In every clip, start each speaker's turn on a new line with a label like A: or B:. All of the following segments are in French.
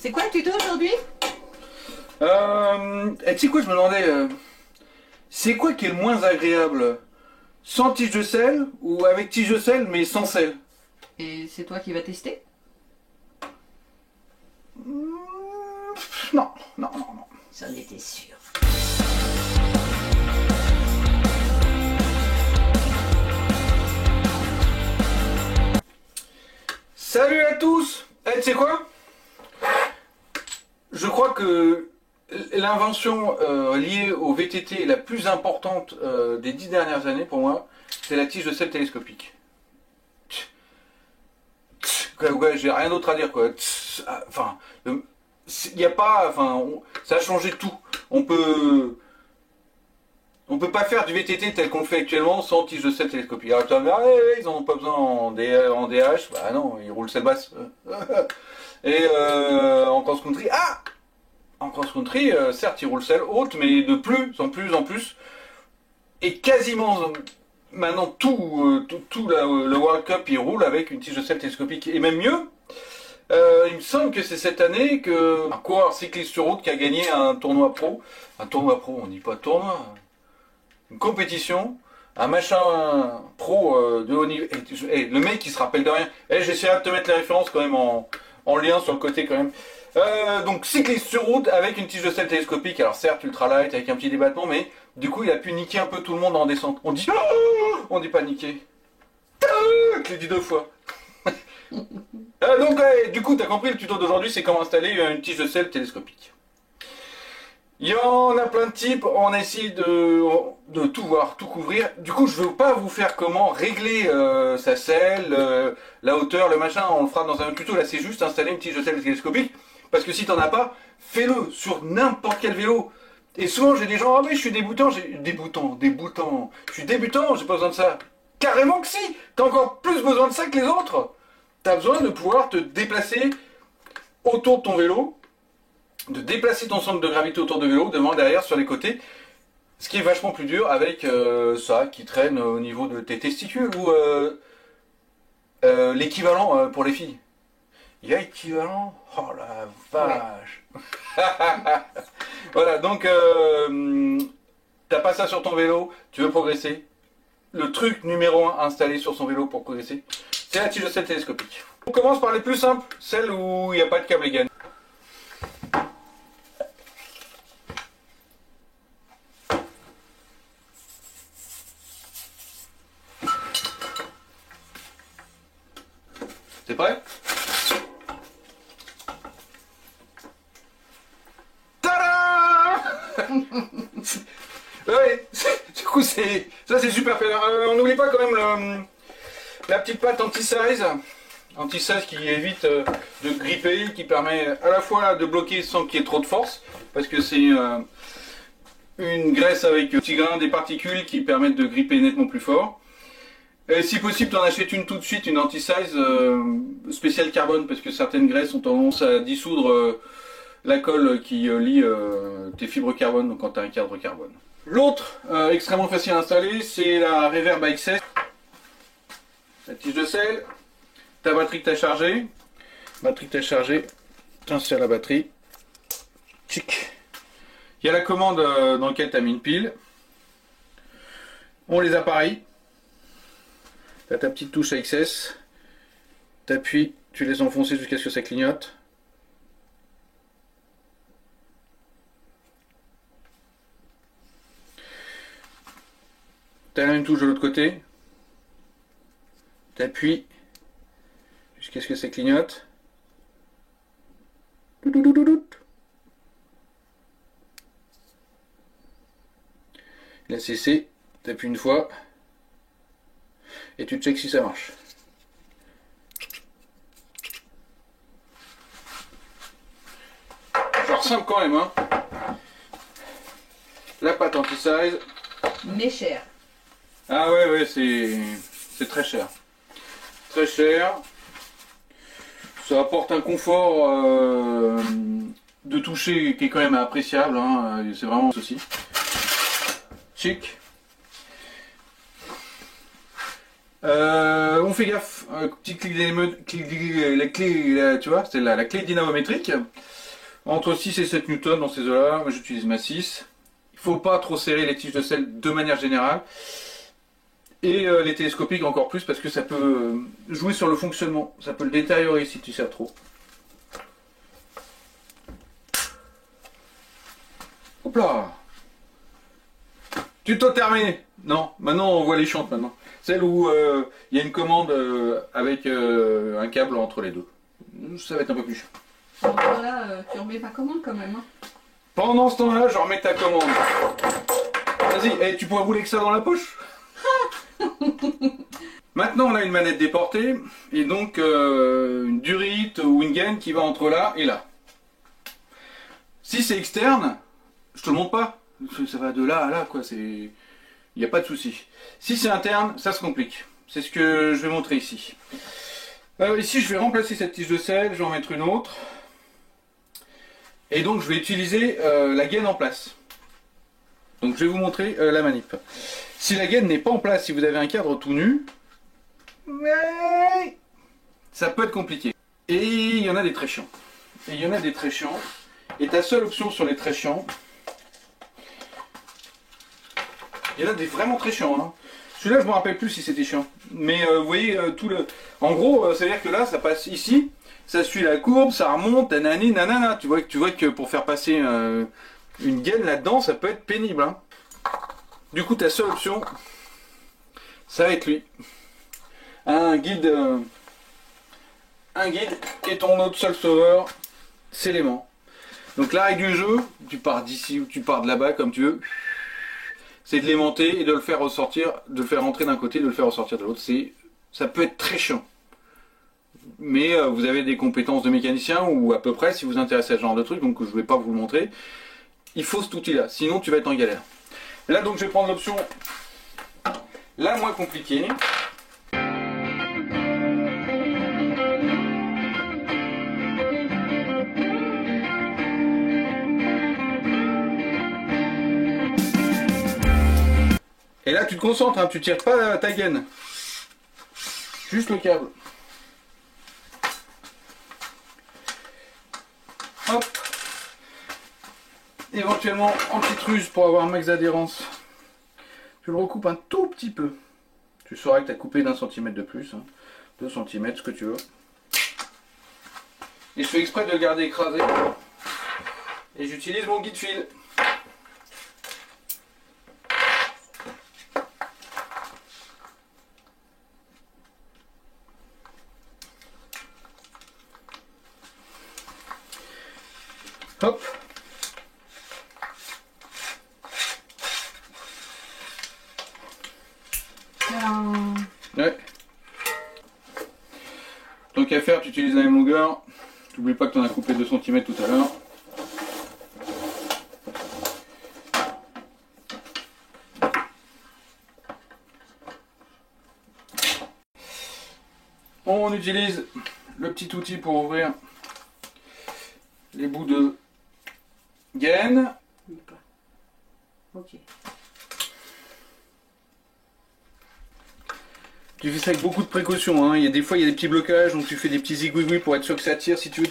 A: C'est quoi le tuto aujourd'hui?
B: Tu sais quoi, je me demandais, c'est quoi qui est le moins agréable? Sans tige de sel ou avec tige de sel mais sans sel?
A: Et c'est toi qui vas tester?
B: Non, non, non, non.
A: J'en étais sûre.
B: Salut à tous! Tu sais quoi? Je crois que l'invention liée au VTT la plus importante des 10 dernières années pour moi, c'est la tige de sel télescopique. Ouais, j'ai rien d'autre à dire quoi. Enfin, il n'y a pas, enfin, ça a changé tout. On peut pas faire du VTT tel qu'on le fait actuellement sans tige de sel télescopique. Alors tu vas me dire, ils en ont pas besoin en DH. Bah non, ils roulent sel basse. Et en cross-country, en cross-country, certes, ils roulent sel haute, mais de plus en plus. Et quasiment maintenant tout le World Cup, il roule avec une tige de sel télescopique. Et même mieux, il me semble que c'est cette année que un coureur cycliste sur route qui a gagné un tournoi pro. Un tournoi pro, on dit pas tournoi. Une compétition, un machin pro de haut niveau. Et le mec qui se rappelle de rien. J'essaierai de te mettre les références quand même en lien sur le côté quand même. Donc cycliste sur route avec une tige de sel télescopique. Alors certes ultralight avec un petit débattement, mais du coup il a pu niquer un peu tout le monde en descente. On dit on dit pas niquer. Je l'ai dit 2 fois. Donc du coup t'as compris, le tuto d'aujourd'hui c'est comment installer une tige de sel télescopique. Il y en a plein de types, on essaie de tout voir, tout couvrir. Du coup, je ne veux pas vous faire comment régler sa selle, la hauteur, le machin, on le fera dans un autre tuto. Là, c'est juste installer une tige de sel télescopique. Parce que si tu n'en as pas, fais-le sur n'importe quel vélo. Et souvent, j'ai des gens, ah mais je suis débutant, je suis débutant, j'ai pas besoin de ça. Carrément que si, tu as encore plus besoin de ça que les autres. Tu as besoin de pouvoir te déplacer autour de ton vélo, de déplacer ton centre de gravité autour de vélo, devant, derrière, sur les côtés, ce qui est vachement plus dur avec ça qui traîne au niveau de tes testicules ou l'équivalent pour les filles. Il y a équivalent? Oh la vache! Ouais. Voilà, donc t'as pas ça sur ton vélo, tu veux progresser. Le truc numéro 1 installé sur son vélo pour progresser, c'est la tige de sel télescopique. On commence par les plus simples, celles où il n'y a pas de câble égal. C'est prêt? Tada! Ouais, du coup ça c'est super fait. On n'oublie pas quand même la petite patte anti-size. Anti-size qui évite de gripper, qui permet à la fois de bloquer sans qu'il y ait trop de force, parce que c'est une graisse avec petit grain, des particules qui permettent de gripper nettement plus fort. Et si possible, tu en achètes une tout de suite, une anti-size spéciale carbone, parce que certaines graisses ont tendance à dissoudre la colle qui lie tes fibres carbone, donc quand tu as un cadre carbone. L'autre, extrêmement facile à installer, c'est la Reverb XS. La tige de sel, ta batterie que tu as chargée, tu insères la batterie. Tchic. Il y a la commande dans laquelle tu as mis une pile. On les appareille. Tu as ta petite touche XS, tu appuies, tu laisses enfoncer jusqu'à ce que ça clignote. Tu as la même touche de l'autre côté, tu appuies jusqu'à ce que ça clignote. La CC, tu appuies une fois. Et tu checkes si ça marche. Genre simple quand même, hein. La pâte anti-size.
A: Mais cher.
B: Ah ouais, c'est très cher. Très cher. Ça apporte un confort de toucher qui est quand même appréciable, hein. C'est vraiment ceci. Chic. On fait gaffe, petit clic la clé, tu vois, c'est la clé dynamométrique. Entre 6 et 7 newtons dans ces eaux-là, moi j'utilise ma 6. Il faut pas trop serrer les tiges de sel de manière générale. Et les télescopiques encore plus parce que ça peut jouer sur le fonctionnement. Ça peut le détériorer si tu serres trop. Hop là! Tuto terminé! Non, maintenant on voit les chantes maintenant. Celle où il y a une commande avec un câble entre les deux. Ça va être un peu plus chiant.
A: Voilà, tu remets ma commande quand même. Hein.
B: Pendant ce temps-là, je remets ta commande. Vas-y, tu pourrais rouler que ça dans la poche? Maintenant, on a une manette déportée et donc une durite ou une gaine qui va entre là et là. Si c'est externe, je te le montre pas. Ça va de là à là, quoi. Il n'y a pas de souci. Si c'est interne, ça se complique. C'est ce que je vais montrer ici. Ici, je vais remplacer cette tige de sel, je vais en mettre une autre. Et donc, je vais utiliser la gaine en place. Donc, je vais vous montrer la manip. Si la gaine n'est pas en place, si vous avez un cadre tout nu, ça peut être compliqué. Et il y en a des très chiants. Et ta seule option sur les très chiants, il y en a des vraiment très chiants. Hein. Celui-là, je me rappelle plus si c'était chiant. Mais vous voyez, en gros, ça veut dire que là, ça passe ici, ça suit la courbe, ça remonte, nanani, nanana. Tu vois que pour faire passer une gaine là-dedans, ça peut être pénible. Hein. Du coup, ta seule option, ça va être lui. Un guide et ton autre seul sauveur, c'est l'aimant. Donc la règle du jeu, tu pars d'ici ou tu pars de là-bas comme tu veux, c'est de l'aimanter et de le faire ressortir, de le faire rentrer d'un côté, de le faire ressortir de l'autre. Ça peut être très chiant. Mais vous avez des compétences de mécanicien ou à peu près si vous vous intéressez à ce genre de truc, donc je ne vais pas vous le montrer. Il faut cet outil-là, sinon tu vas être en galère. Là donc je vais prendre l'option la moins compliquée. Et là tu te concentres, hein, tu tires pas ta gaine. Juste le câble. Hop. Éventuellement en petite ruse pour avoir un max d'adhérence. Tu le recoupes un tout petit peu. Tu sauras que tu as coupé d'1 centimètre de plus. Hein. 2 cm, ce que tu veux. Et je fais exprès de le garder écrasé. Et j'utilise mon guide fil. Hop. Ouais. Donc à faire, tu utilises la même longueur. N'oublie pas que tu en as coupé 2 cm tout à l'heure. On utilise le petit outil pour ouvrir les bouts de gaine.
A: Ok.
B: Tu fais ça avec beaucoup de précautions, hein. Des fois il y a des petits blocages, donc tu fais des petits zigouigouis pour être sûr que ça tire. Si tu veux,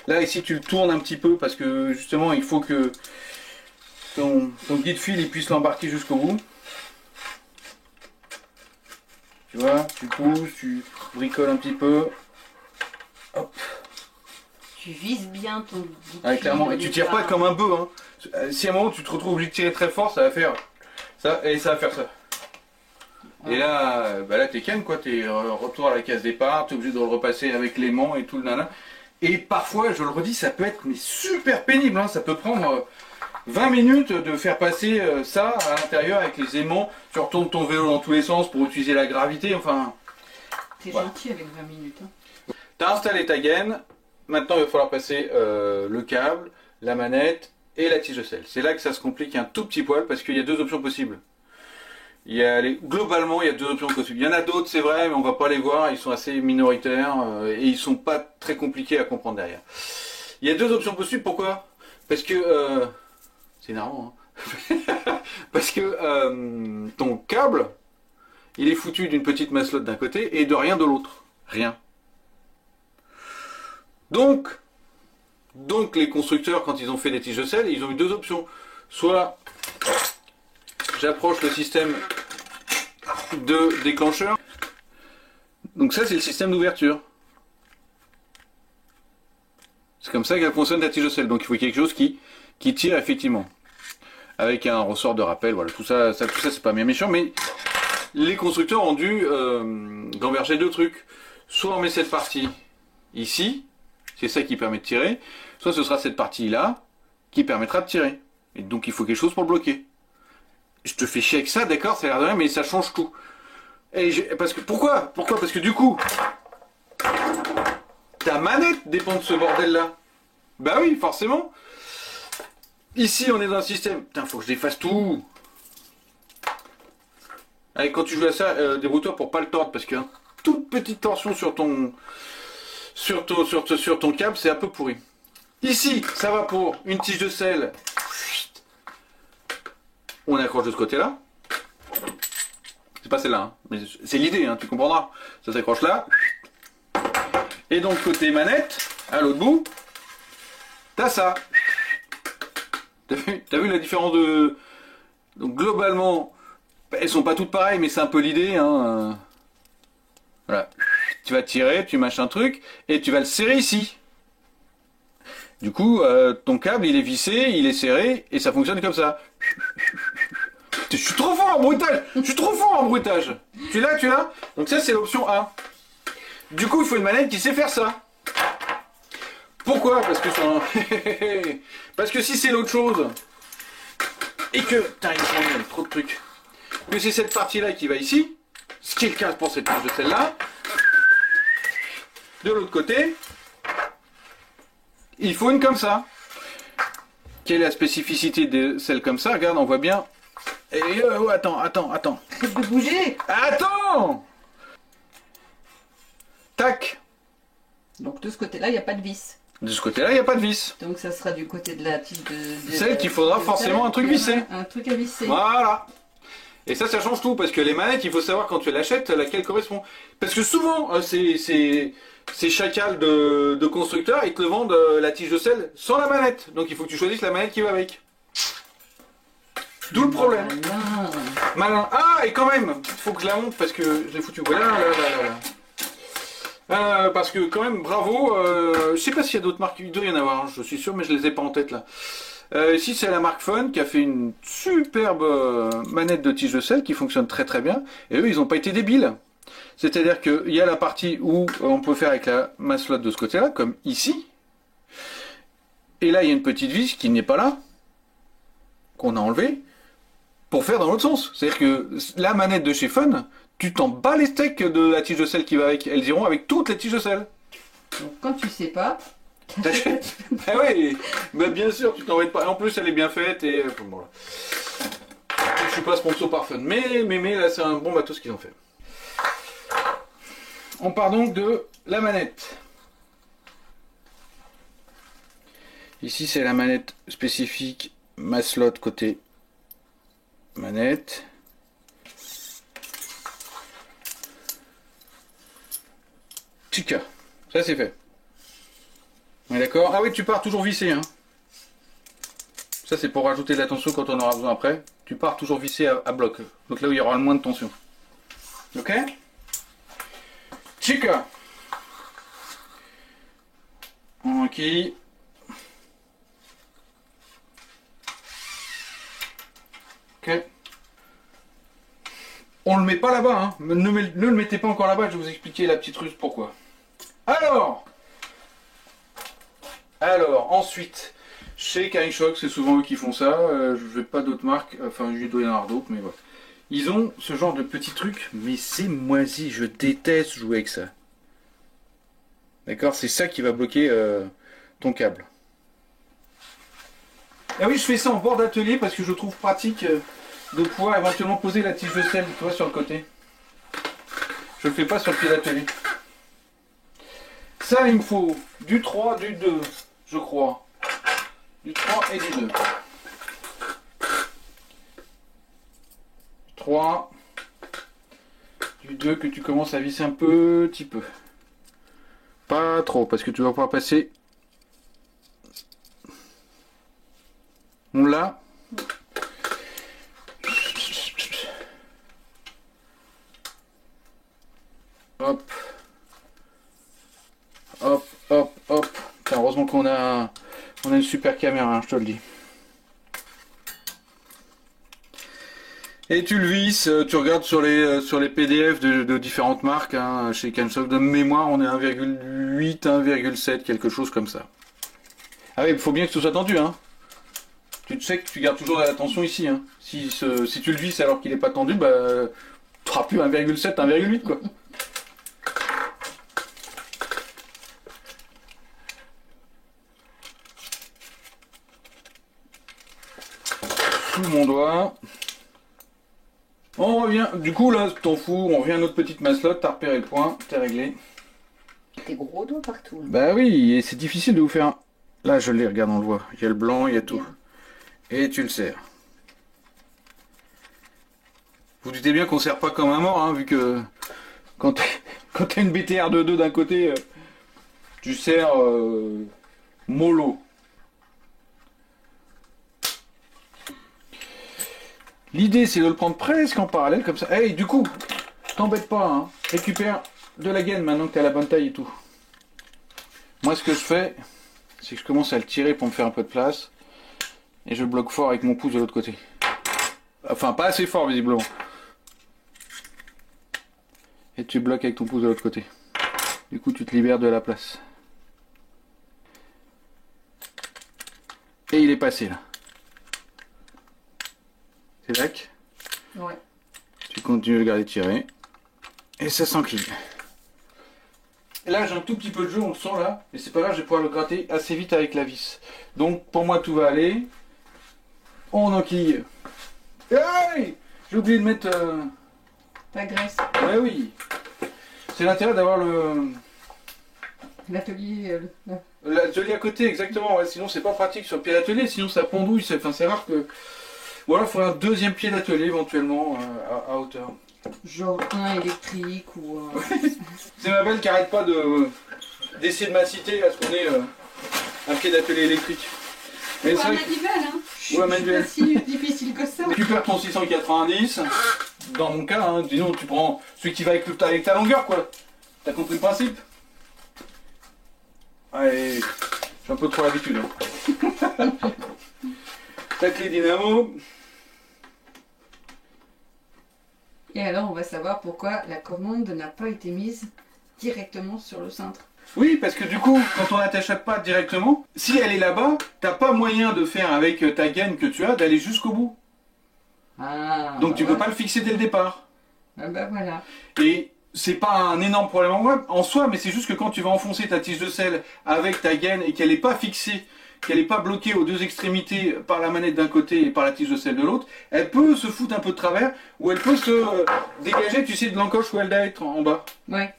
B: là ici tu le tournes un petit peu parce que justement il faut que ton guide fil il puisse l'embarquer jusqu'au bout. Tu vois, tu pousses, tu bricoles un petit peu. Hop.
A: Tu vises bien ton guide
B: Ah, clairement, et tu tires pas comme un bœuf. Hein. Si à un moment tu te retrouves obligé de tirer très fort, ça va faire ça et ça va faire ça. Et là, là t'es calme quoi, t'es retour à la case départ, t'es obligé de le repasser avec l'aimant et tout le nana. Et parfois, je le redis, ça peut être mais super pénible, hein. Ça peut prendre 20 minutes de faire passer ça à l'intérieur avec les aimants. Tu retournes ton vélo dans tous les sens pour utiliser la gravité, enfin...
A: T'es gentil avec 20 minutes. Hein.
B: T'as installé ta gaine, maintenant il va falloir passer le câble, la manette et la tige de sel. C'est là que ça se complique un tout petit poil parce qu'il y a 2 options possibles. Globalement, il y a 2 options possibles. Il y en a d'autres, c'est vrai, mais on va pas les voir. Ils sont assez minoritaires et ils sont pas très compliqués à comprendre derrière. Il y a 2 options possibles. Pourquoi? Parce que c'est énervant. Hein. Parce que ton câble il est foutu d'une petite masselotte d'un côté et de rien de l'autre. Rien. Donc les constructeurs, quand ils ont fait des tiges de sel, ils ont eu deux options. Soit j'approche le système de déclencheur. Donc ça, c'est le système d'ouverture. C'est comme ça qu'elle fonctionne la tige de sel. Donc il faut quelque chose qui tire effectivement. Avec un ressort de rappel, voilà, tout ça c'est pas bien méchant, mais les constructeurs ont dû gamberger deux trucs. Soit on met cette partie ici, c'est ça qui permet de tirer, soit ce sera cette partie-là qui permettra de tirer. Et donc il faut quelque chose pour le bloquer. Je te fais chier avec ça, d'accord, ça a l'air de rien, mais ça change tout. Pourquoi Parce que du coup, ta manette dépend de ce bordel-là. Bah oui, forcément. Ici, on est dans un système. Putain, faut que je défasse tout. Allez, quand tu joues à ça, débrouille-toi pour pas le tordre, parce qu'une toute petite torsion sur ton câble, c'est un peu pourri. Ici, ça va pour une tige de sel. On accroche de ce côté-là. C'est pas celle-là, hein, mais c'est l'idée, hein, tu comprendras. Ça s'accroche là. Et donc côté manette, à l'autre bout, t'as ça. T'as vu la différence de... Donc globalement, elles sont pas toutes pareilles, mais c'est un peu l'idée. Hein. Voilà. Tu vas tirer, tu mâches un truc, et tu vas le serrer ici. Du coup, ton câble, il est vissé, il est serré, et ça fonctionne comme ça. Je suis trop fort en bruitage. Tu l'as. Donc ça, c'est l'option A. Du coup, il faut une manette qui sait faire ça. Pourquoi? Parce que si c'est l'autre chose, et que... Putain, il y a trop de trucs. Que c'est cette partie-là qui va ici, ce qui est le cas pour cette tige de celle-là. De l'autre côté, il faut une comme ça. Quelle est la spécificité de celle comme ça? Regarde, on voit bien. Et attends.
A: Arrête de bouger.
B: Attends. Tac.
A: Donc de ce côté-là, il n'y a pas de vis.
B: De ce côté-là, il n'y a pas de vis.
A: Donc ça sera du côté de la tige de
B: Celle qu'il faudra forcément un truc vissé.
A: Un truc à visser.
B: Voilà. Et ça change tout, parce que les manettes, il faut savoir quand tu l'achètes, laquelle correspond. Parce que souvent, ces chacals de constructeurs, ils te vendent la tige de sel sans la manette. Donc il faut que tu choisisses la manette qui va avec. D'où le problème. Malin. Ah, et quand même, il faut que je la monte parce que je l'ai foutu. Voilà, là. Parce que quand même, bravo. Je sais pas s'il y a d'autres marques, il doit y en avoir, je suis sûr, mais je les ai pas en tête là. Ici, c'est la marque Fun qui a fait une superbe manette de tige de sel qui fonctionne très très bien. Et eux, ils n'ont pas été débiles. C'est-à-dire qu'il y a la partie où on peut faire avec la masselotte de ce côté-là, comme ici. Et là, il y a une petite vis qui n'est pas là, qu'on a enlevée, pour faire dans l'autre sens. C'est-à-dire que la manette de chez Fun, tu t'en bats les steaks de la tige de sel qui va avec. Elles iront avec toutes les tiges de sel.
A: Donc quand tu sais pas...
B: T'achètes. Ah oui, bah bien sûr, tu t'embêtes pas. En plus, elle est bien faite et voilà. Je suis pas sponsor par Fun, mais là, c'est un bon bateau ce qu'ils ont fait. On part donc de la manette. Ici, c'est la manette spécifique Masslot côté manette. Chica, ça c'est fait. On est d'accord? Ah oui, tu pars toujours vissé. Hein. Ça c'est pour rajouter de la tension quand on aura besoin après. Tu pars toujours vissé à bloc. Donc là où il y aura le moins de tension. Ok? Chica. Ok. Ok. On le met pas là-bas, hein. Ne le mettez pas encore là-bas, je vais vous expliquer la petite ruse pourquoi. Alors, ensuite, chez Carishock, c'est souvent eux qui font ça, je ne veux pas d'autres marques, enfin je dois y en avoir d'autres, mais voilà. Ils ont ce genre de petits trucs, mais c'est moisi, je déteste jouer avec ça. D'accord? C'est ça qui va bloquer ton câble. Ah oui, je fais ça en bord d'atelier parce que je trouve pratique de pouvoir éventuellement poser la tige de sel, tu vois, sur le côté. Je le fais pas sur le pied d'atelier. Ça, il me faut du 3, du 2, je crois. Du 3 et du 2. 3. du 2 que tu commences à visser un petit peu. Pas trop, parce que tu vas pouvoir passer. On l'a. Hop. Hop, hop, hop. Putain, heureusement qu'on a une super caméra, hein, je te le dis. Et tu le visses, tu regardes sur les PDF de différentes marques, hein, chez Camsoft, de mémoire, on est 1,8, 1,7, quelque chose comme ça. Ah oui, il faut bien que tout soit tendu, hein. Tu sais que tu gardes toujours la tension ici, hein. Si tu le visses alors qu'il n'est pas tendu, bah, tu n'auras plus 1,7, 1,8, quoi. Sous mon doigt. On revient, du coup là, t'en fous, on revient à notre petite maslotte, t'as repéré le point, t'es réglé.
A: Tes gros doigts partout.
B: Bah oui, et c'est difficile de vous faire un... Là je l'ai, regarde, on le voit, il y a le blanc, il y a tout. Et tu le serres. Vous doutez bien qu'on serre pas comme un mort, hein, vu que quand t'as une BTR de 2 d'un côté, tu serres mollo. L'idée c'est de le prendre presque en parallèle comme ça. Hey, du coup, t'embête pas, hein. Récupère de la gaine maintenant que t'as la bonne taille et tout. Moi ce que je fais, c'est que je commence à le tirer pour me faire un peu de place. Et je bloque fort avec mon pouce de l'autre côté. Enfin, pas assez fort visiblement. Et tu bloques avec ton pouce de l'autre côté. Du coup, tu te libères de la place. Et il est passé là. C'est lac.
A: Ouais.
B: Tu continues de garder tirer. Et ça s'encline. Et là, j'ai un tout petit peu de jeu, on le sent là. Mais c'est pas grave, je vais pouvoir le gratter assez vite avec la vis. Donc, pour moi, tout va aller. On enquille. Hey, j'ai oublié de mettre...
A: Ta graisse.
B: Ouais, oui. C'est l'intérêt d'avoir
A: L'atelier.
B: l'atelier à côté, exactement. Ouais, sinon, c'est pas pratique sur le pied d'atelier. Sinon, ça pendouille. Enfin, c'est rare que... Ou alors, il faudrait un deuxième pied d'atelier éventuellement à hauteur.
A: Genre un électrique ou.
B: C'est ma belle qui arrête pas d'essayer de m'inciter à ce qu'on ait un pied d'atelier électrique. Mais
A: Ou
B: c'est
A: un
B: vrai que-
A: manuel, hein.
B: Ou un manuel.
A: C'est pas si difficile que ça.
B: Récupère ton 690. Dans mon cas, hein, disons, tu prends celui qui va avec ta longueur, quoi. T'as compris le principe? Ouais, j'ai un peu trop l'habitude. Hein. Ta clé dynamo.
A: Et alors, on va savoir pourquoi la commande n'a pas été mise directement sur le cintre.
B: Oui, parce que du coup, quand on attache la patte directement, si elle est là-bas, t'as pas moyen de faire avec ta gaine que tu as d'aller jusqu'au bout.
A: Ah.
B: Donc tu peux
A: voilà.
B: pas le fixer dès le départ.
A: Ah bah voilà.
B: Et c'est pas un énorme problème en soi, mais c'est juste que quand tu vas enfoncer ta tige de sel avec ta gaine et qu'elle n'est pas fixée, qu'elle n'est pas bloquée aux deux extrémités par la manette d'un côté et par la tige de sel de l'autre, elle peut se foutre un peu de travers ou elle peut se dégager, tu sais, de l'encoche où elle doit être en bas.
A: Ouais,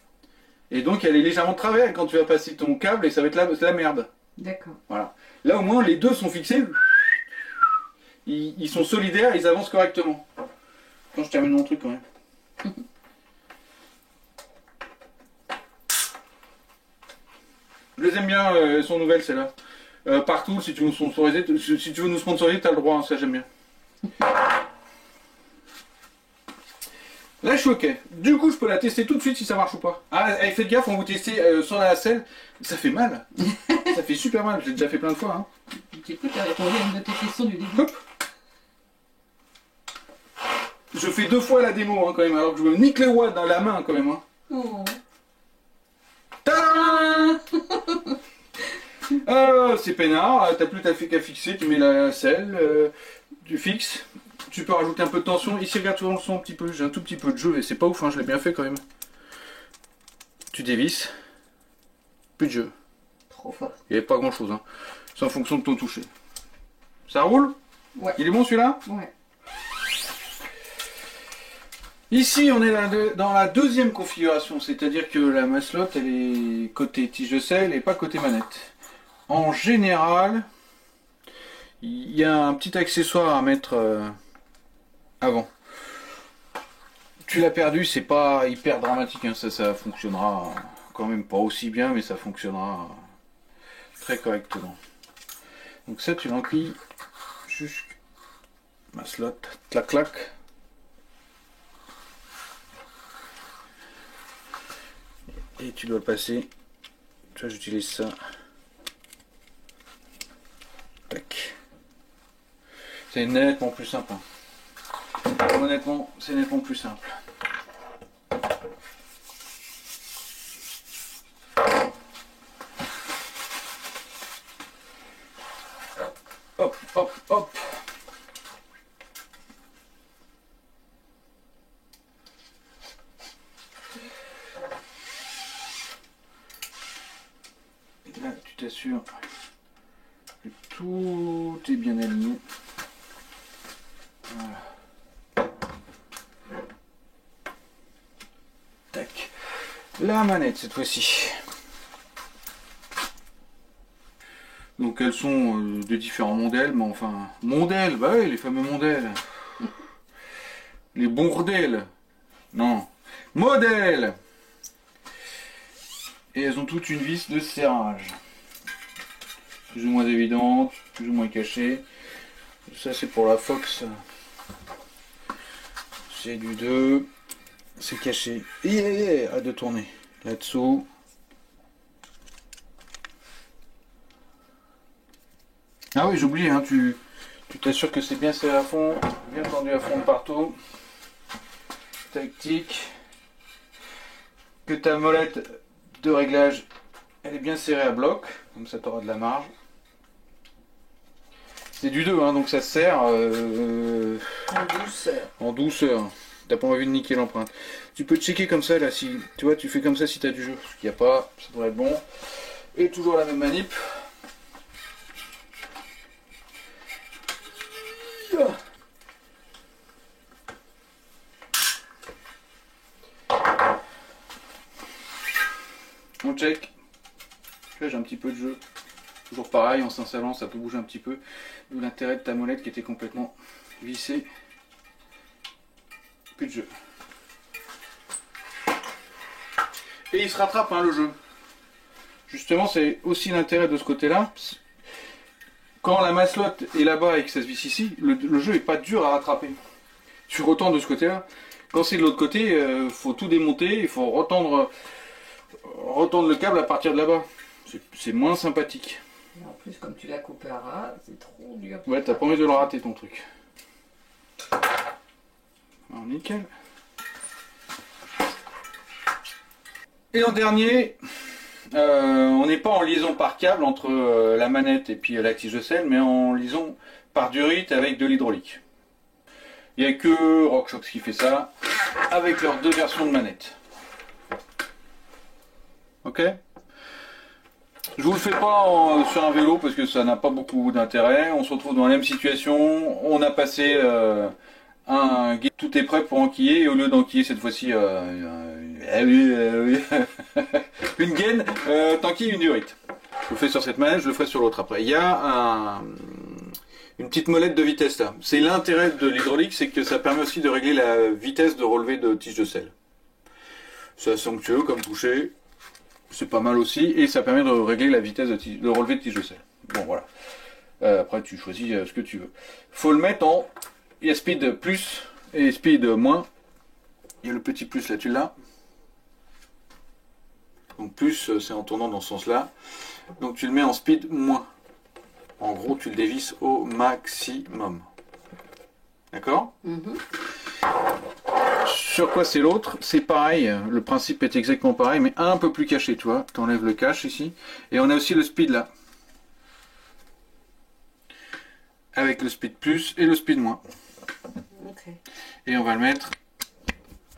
B: Et donc elle est légèrement de travers quand tu vas passer ton câble et ça va être la merde.
A: d'accord.
B: Voilà. Là au moins les deux sont fixés, ils sont solidaires, ils avancent correctement. Quand je termine mon truc quand même. Je les aime bien, elles sont nouvelles celles-là. Partout, si tu veux nous sponsoriser, t'as le droit, hein, ça j'aime bien. Là je suis ok. Du coup je peux la tester tout de suite si ça marche ou pas. Ah, faites gaffe, on vous tester sans la nacelle. Ça fait mal. Ça fait super mal, j'ai déjà fait plein de fois. Hein.
A: Écoute, t'as répondu à une de tes questions du début.
B: Hop. Je fais 2 fois la démo hein, quand même, alors que je me nique les watts dans la main quand même. Hein.
A: Oh.
B: Tadam. C'est peinard, t'as plus qu'à fixer, tu mets la selle, tu fixes. Tu peux rajouter un peu de tension. Ici, regarde, tu vois, on le sent un petit peu. J'ai un tout petit peu de jeu et c'est pas ouf, hein, je l'ai bien fait quand même. Tu dévisses. Plus de jeu.
A: Trop fort.
B: Il n'y avait pas grand chose. Hein. C'est en fonction de ton toucher. Ça roule?
A: Ouais.
B: Il est bon celui-là?
A: Ouais.
B: Ici, on est dans la deuxième configuration. C'est-à-dire que la maslotte, elle est côté tige de sel et pas côté manette. En général, il y a un petit accessoire à mettre avant. tu l'as perdu, c'est pas hyper dramatique, hein. Ça fonctionnera quand même pas aussi bien, mais ça fonctionnera très correctement. Donc ça, tu l'enquilles jusqu'à ma slot, clac clac. Et tu dois le passer. Tu vois, j'utilise ça. Tac. C'est nettement plus simple. Honnêtement, c'est nettement plus simple. Hop, hop, hop. Et là, tu t'assures que tout est bien aligné. Voilà. Tac. La manette cette fois-ci. Donc elles sont de différents modèles, mais enfin... Modèles, bah oui, les fameux modèles. Les bordels. Non. Modèles. Et elles ont toutes une vis de serrage. Plus ou moins évidente, plus ou moins cachée. Ça c'est pour la Fox. C'est du 2. C'est caché. Et hâte de tourner. Là-dessous. Ah oui, j'ai oublié, hein, tu t'assures que c'est bien serré à fond, bien tendu à fond de partout. Tactique. Que ta molette de réglage, elle est bien serrée à bloc, comme ça tu auras de la marge. C'est du 2, hein, donc ça se serre
A: En douceur.
B: en douceur. T'as pas envie de niquer l'empreinte. Tu peux checker comme ça, là, si tu vois, tu fais comme ça si tu as du jeu. Ce qu'il n'y a pas, ça devrait être bon. Et toujours la même manip. On check. Là j'ai un petit peu de jeu. Toujours pareil, en s'installant ça peut bouger un petit peu. D'où l'intérêt de ta molette qui était complètement vissée. Plus de jeu. Et il se rattrape, hein, le jeu. Justement c'est aussi l'intérêt de ce côté là. Quand la maslotte est là-bas et que ça se visse ici, le jeu est pas dur à rattraper. Tu retends de ce côté là. Quand c'est de l'autre côté, faut tout démonter, il faut retendre le câble à partir de là-bas. C'est moins sympathique.
A: Et en plus, comme tu l'as coupé à ras, c'est trop dur.
B: Ouais, t'as pas envie de le rater ton truc. Alors, nickel. Et en dernier, on n'est pas en liaison par câble entre la manette et puis la tige de sel, mais en liaison par durite avec de l'hydraulique. Il n'y a que RockShox qui fait ça, avec leurs deux versions de manette. Ok? Je vous le fais pas sur un vélo parce que ça n'a pas beaucoup d'intérêt. On se retrouve dans la même situation. On a passé tout est prêt pour enquiller et au lieu d'enquiller cette fois-ci une gaine, t'enquilles une durite. Je le fais sur cette manette, je le ferai sur l'autre après. Il y a une petite molette de vitesse là. C'est l'intérêt de l'hydraulique, c'est que ça permet aussi de régler la vitesse de relevé de tige de sel. C'est somptueux comme toucher. C'est pas mal aussi, et ça permet de régler la vitesse de relevé de tige de sel. Bon voilà. Après tu choisis ce que tu veux. Faut le mettre en... Il y a speed plus et speed moins. Il y a le petit plus là, tu l'as. Donc plus c'est en tournant dans ce sens là. Donc tu le mets en speed moins. En gros tu le dévisses au maximum. D'accord? Sur quoi c'est l'autre? C'est pareil, le principe est exactement pareil, mais un peu plus caché, tu vois. Tu enlèves le cache ici. Et on a aussi le speed là. Avec le speed plus et le speed moins.
A: Okay.
B: Et on va le mettre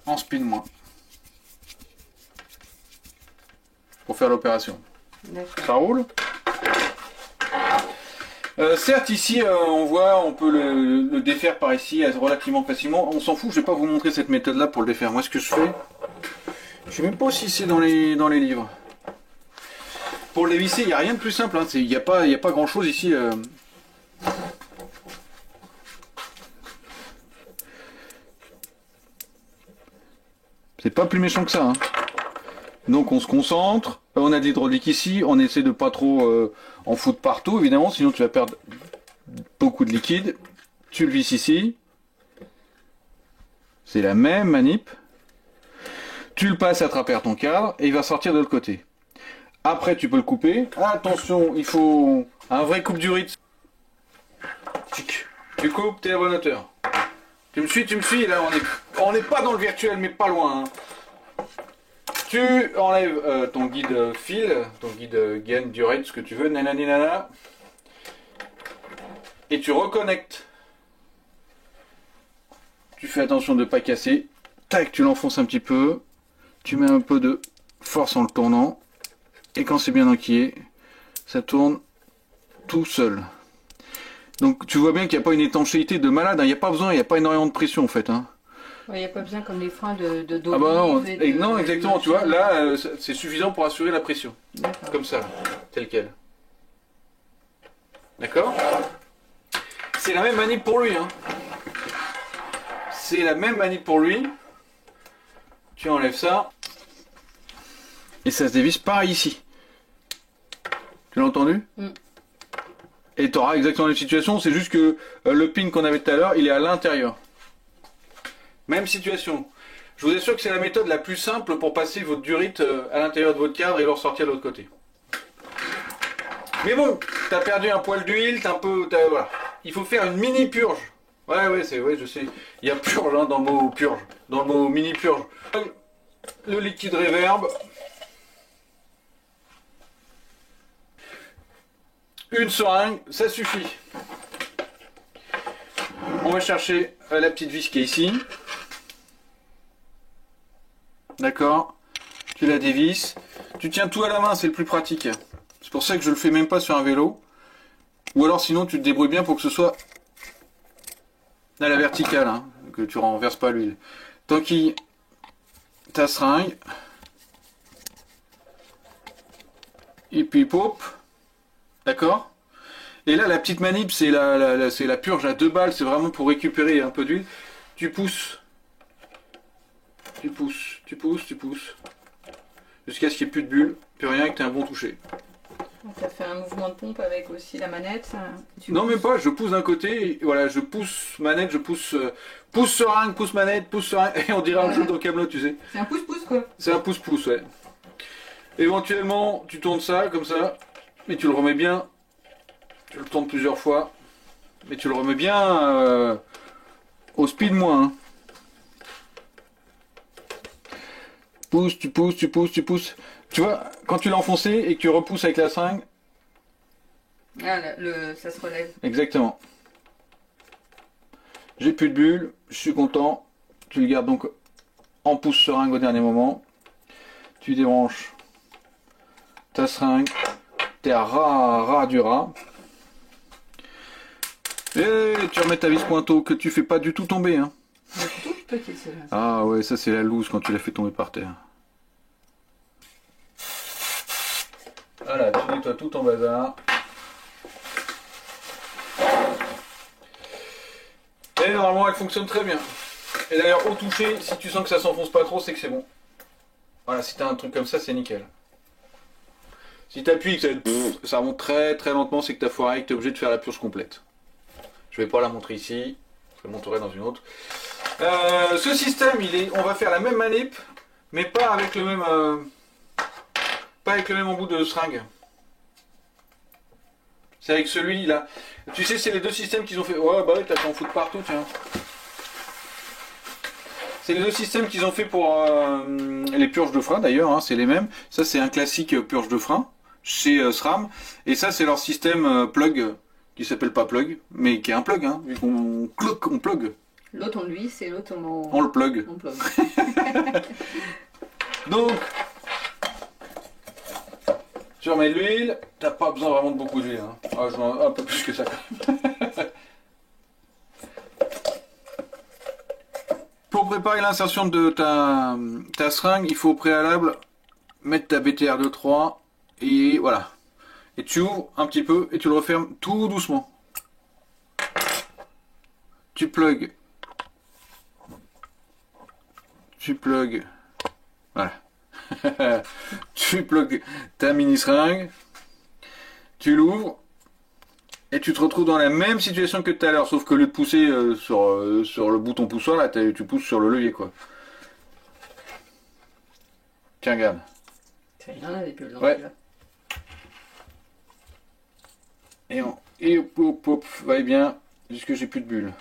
B: en speed moins. Pour faire l'opération. Ça roule? Certes ici on voit, on peut le défaire par ici relativement facilement. On s'en fout, je vais pas vous montrer cette méthode là pour le défaire. Moi ce que je fais, je sais même pas si c'est dans les livres. Pour les visser, il n'y a rien de plus simple, hein. Il n'y a pas grand chose ici. C'est pas plus méchant que ça. Hein. Donc on se concentre, on a de l'hydraulique ici, on essaie de pas trop en foutre partout évidemment, sinon tu vas perdre beaucoup de liquide. Tu le visses ici. C'est la même manip. Tu le passes à travers ton cadre et il va sortir de l'autre côté. Après tu peux le couper. Attention, il faut un vrai coupe-durite. Tu coupes, t'es à bonne hauteur. Tu me suis, là on n'est pas dans le virtuel mais pas loin. Hein. Tu enlèves ton guide fil, ton guide gain, durite, ce que tu veux, nanani nana. Et tu reconnectes. Tu fais attention de ne pas casser. Tac, tu l'enfonces un petit peu. Tu mets un peu de force en le tournant. Et quand c'est bien enquillé, ça tourne tout seul. Donc tu vois bien qu'il n'y a pas une étanchéité de malade. Hein. Il n'y a pas besoin, il n'y a pas énormément de pression en fait. Hein.
A: Il n'y a pas besoin comme les freins de
B: Ah bah non,
A: d'olive
B: non exactement, tu vois, là c'est suffisant pour assurer la pression. Comme ça, tel quel. D'accord? C'est la même manip pour lui. Hein. C'est la même manip pour lui. Tu enlèves ça. Et ça se dévisse pareil ici. Tu l'as entendu? Et tu auras exactement la situation, c'est juste que le pin qu'on avait tout à l'heure, il est à l'intérieur. Même situation. Je vous assure que c'est la méthode la plus simple pour passer votre durite à l'intérieur de votre cadre et le ressortir de l'autre côté. Mais bon, t'as perdu un poil d'huile, voilà. Il faut faire une mini purge. Ouais, je sais. Il y a purge hein, dans le mot purge, dans le mot mini purge. Le liquide réverb. Une seringue, ça suffit. On va chercher la petite vis qui est ici. D'accord. Tu la dévisses. Tu tiens tout à la main, c'est le plus pratique. C'est pour ça que je le fais même pas sur un vélo. Ou alors sinon tu te débrouilles bien pour que ce soit à la verticale, hein, que tu renverses pas l'huile. T'enquilles ta seringue. Et puis pop. D'accord. Et là la petite manip c'est la purge à 2 balles, c'est vraiment pour récupérer un peu d'huile. Tu pousses. Tu pousses. Jusqu'à ce qu'il n'y ait plus de bulles, plus rien, et que tu aies un bon toucher.
A: Ça fait un mouvement de pompe avec aussi la manette.
B: Non, même pas, je pousse d'un côté, et voilà, je pousse manette, je pousse seringue, pousse manette, pousse seringue, et on dirait un jeu dans Camelot, tu sais.
A: C'est un pouce-pouce quoi.
B: C'est un pouce-pouce, ouais. Éventuellement, tu tournes ça, comme ça, mais tu le remets bien. Tu le tournes plusieurs fois, mais tu le remets bien au speed moins. Hein. Tu pousses. Tu vois, quand tu l'as enfoncé et que tu repousses avec la seringue.
A: Ah, ça se relève.
B: Exactement. J'ai plus de bulles, je suis content. Tu le gardes donc en pouce seringue au dernier moment. Tu débranches ta seringue. T'es à ras du ras. Et tu remets ta vis pointeau que tu fais pas du tout tomber. Hein.
A: Toute petite celle-là.
B: Ah ouais, ça c'est la loose quand tu l'as fait tomber par terre. Voilà, tu nettoies tout ton bazar. Et normalement elle fonctionne très bien. Et d'ailleurs au toucher, si tu sens que ça s'enfonce pas trop, c'est que c'est bon. Voilà, si t'as un truc comme ça, c'est nickel. Si t'appuies et que ça remonte très très lentement, c'est que t'as foiré et que t'es obligé de faire la purge complète. Je vais pas la montrer ici, je la montrerai dans une autre. Ce système, on va faire la même manip, mais pas avec le même embout de seringue. C'est avec celui-là. Tu sais, c'est les deux systèmes qu'ils ont fait. Ouais, bah oui, t'as qu'à en foutre partout, tiens. C'est les deux systèmes qu'ils ont fait pour les purges de frein, d'ailleurs, hein, c'est les mêmes. Ça, c'est un classique purge de frein chez SRAM. Et ça, c'est leur système plug, qui s'appelle pas plug, mais qui est un plug, hein, vu qu'on plug.
A: L'autre on lui, c'est l'autre
B: on le plug.
A: On plug.
B: Donc, tu remets de l'huile, t'as pas besoin vraiment de beaucoup d'huile. Hein. Ah, je mets un peu plus que ça quand même. Pour préparer l'insertion de ta seringue, il faut au préalable mettre ta BTR de 3 et voilà. Et tu ouvres un petit peu et tu le refermes tout doucement. Tu plugs Voilà. Tu plugues ta mini seringue, tu l'ouvres, et tu te retrouves dans la même situation que tout à l'heure, sauf que au lieu de pousser sur le bouton poussoir, là, tu pousses sur le levier, quoi. Tiens, regarde.
A: Il y en a des bulles dans
B: Ouais.
A: celui-là.
B: Et hop, hop, va bien, jusque j'ai plus de bulles.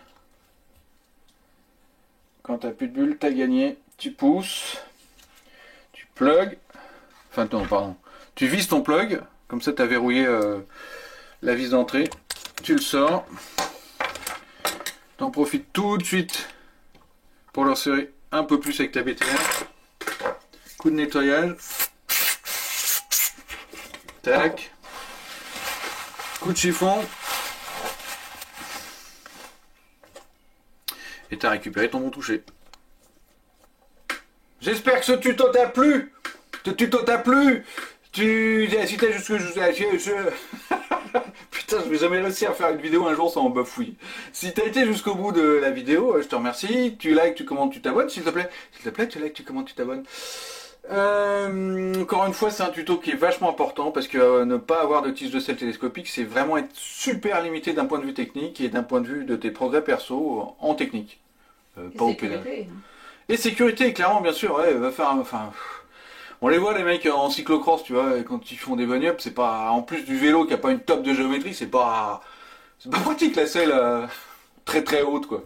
B: Quand t'as plus de bulles, t'as gagné. Tu pousses, tu plugs, enfin non, pardon. Tu vises ton plug, comme ça t'as verrouillé la vis d'entrée. Tu le sors. T'en profites tout de suite pour le serrer un peu plus avec ta BTR. Coup de nettoyage. Tac. Coup de chiffon. Et t'as récupéré ton bon touché. J'espère que ce tuto t'a plu. Ce tuto t'a plu. Si t'as jusque... Putain, je vais jamais réussir à faire une vidéo un jour sans bafouiller. Si t'as été jusqu'au bout de la vidéo, je te remercie. Tu likes, tu commentes, tu t'abonnes, s'il te plaît. S'il te plaît, tu likes, tu commentes, tu t'abonnes. Encore une fois, c'est un tuto qui est vachement important parce que ne pas avoir de tige de sel télescopique, c'est vraiment être super limité d'un point de vue technique et d'un point de vue de tes progrès perso en technique. Pas au pédale. Et sécurité, clairement, bien sûr, ouais, va faire, enfin, on les voit les mecs en cyclocross, tu vois, quand ils font des bunny-up, c'est pas, en plus du vélo qui a pas une top de géométrie, c'est pas pratique la selle très très haute, quoi.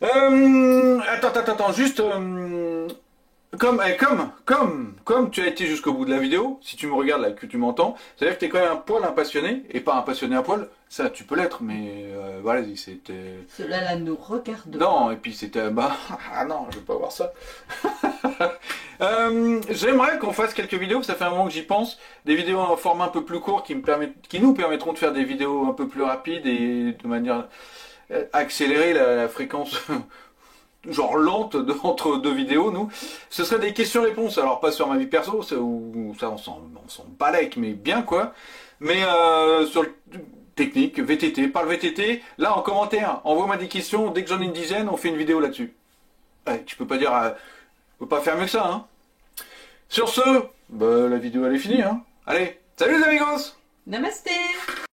B: Attends, juste, comme tu as été jusqu'au bout de la vidéo, si tu me regardes là, que tu m'entends, c'est-à-dire que tu es quand même un poil impassionné, et pas un passionné à poil, ça tu peux l'être, mais voilà, c'était...
A: Cela là nous regarde.
B: Non, et puis c'était... Bah, ah non, je veux pas voir ça. J'aimerais qu'on fasse quelques vidéos, ça fait un moment que j'y pense, des vidéos en format un peu plus court qui nous permettront de faire des vidéos un peu plus rapides et de manière accélérer la fréquence genre lente entre deux vidéos, nous. Ce serait des questions-réponses, alors pas sur ma vie perso, où ça on s'en balèque, mais bien quoi. Mais sur le technique, VTT, parle VTT, là en commentaire, envoie-moi des questions, dès que j'en ai une dizaine, on fait une vidéo là-dessus. Ouais, tu peux pas dire... on peut pas faire mieux que ça, hein. Sur ce, bah, la vidéo elle est finie, hein. Allez, salut les amigos!
A: Namasté.